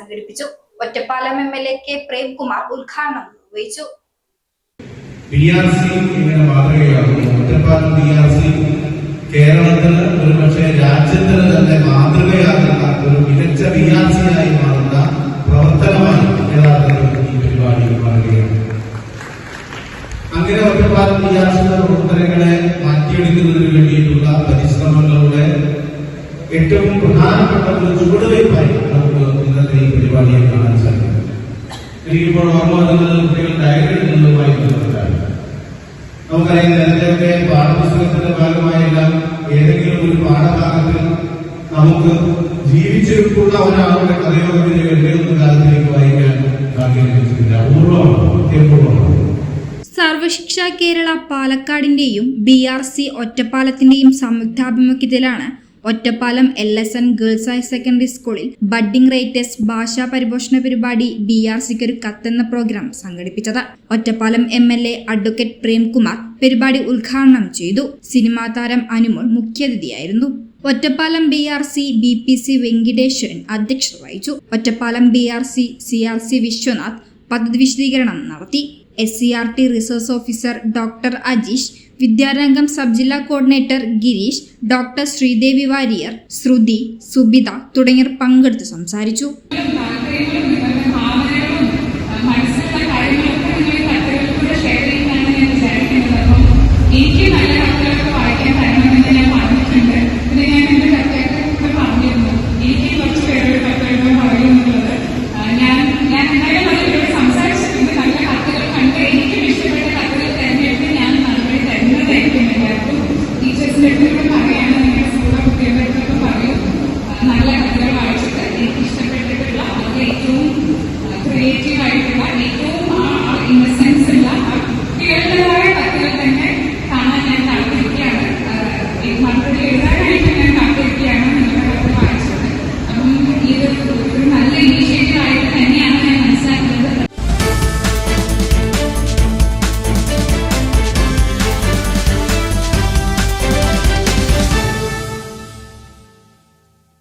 സംഘടിപ്പിച്ചു. Ottapalam MLA K. Premkumar ഉദ്ഘാടനം നിർവഹിച്ചു. BRC ഇങ്ങനെ മാതൃകയാകുന്നു. ഒറ്റപ്പാലം BRC കേരളത്തിന് ഒരു പക്ഷേ രാജ്യത്തിന് തന്നെ മാതൃകയാകുന്ന ഒരു മികച്ച BRC ആയി മാറുന്ന പ്രവർത്തനമായി യഥാർത്ഥത്തിൽ ഈ പരിപാടി മാറുകയാണ്. അങ്ങനെ ഒറ്റപ്പാലം BRCയുടെ പ്രവർത്തനങ്ങളെ മാറ്റിയെടുക്കുന്നതിന് വേണ്ടിയിട്ടുള്ള പരിശ്രമങ്ങളുടെ ഏറ്റവും പ്രധാനപ്പെട്ട ഒരു ചുവടുവയ്പായി നമുക്ക് ഇന്നത്തെ ഈ പരിപാടിയെ കാണാൻ സാധിക്കും. എനിക്കിപ്പോൾ ഓർമ്മ വരുന്നത് കുട്ടികൾ ഡയറി എഴുതുന്നതുമായി ബന്ധപ്പെട്ടാണ്. നമുക്കറിയാം, നേരത്തെയൊക്കെ പാഠപുസ്തകത്തിന്റെ ഭാഗമായെല്ലാം ഏതെങ്കിലും ഒരു പാഠഭാഗത്തിൽ നമുക്ക് ജീവിച്ചിരിപ്പുള്ള ഒരാളുടെ കഥയോ എഴുതുന്ന കാലത്തിലേക്ക് വായിക്കാൻ ഭാഗ്യം ലഭിച്ചിട്ടില്ല. അപൂർവമാണ്. സർവശിക്ഷ കേരള പാലക്കാടിന്റെയും BRC ഒറ്റപ്പാലത്തിന്റെയും സംയുക്താഭിമുഖ്യത്തിലാണ് Ottapalam LSN girls higher secondary സ്കൂളിൽ ബഡ്ഡിംഗ് റൈറ്റേഴ്സ് ഭാഷാ പരിപോഷണ പരിപാടി BRCക്ക് ഒരു കത്തെന്ന പ്രോഗ്രാം സംഘടിപ്പിച്ചത്. ഒറ്റപ്പാലം MLA അഡ്വക്കേറ്റ് പ്രേംകുമാർ പരിപാടി ഉദ്ഘാടനം ചെയ്തു. സിനിമാ താരം അനുമോൾ മുഖ്യാതിഥിയായിരുന്നു. ഒറ്റപ്പാലം BRC BPC വെങ്കിടേശ്വരൻ അധ്യക്ഷത വഹിച്ചു. ഒറ്റപ്പാലം BRC CRC വിശ്വനാഥ് പദ്ധതി വിശദീകരണം നടത്തി. SCRT resource officer doctor Ajeesh, Vidyarangam sub ജില്ലാ കോർഡിനേറ്റർ ഗിരീഷ്, ഡോക്ടർ ശ്രീദേവി വാര്യർ, ശ്രുതി, സുബിത തുടങ്ങിയവർ പങ്കെടുത്ത് സംസാരിച്ചു.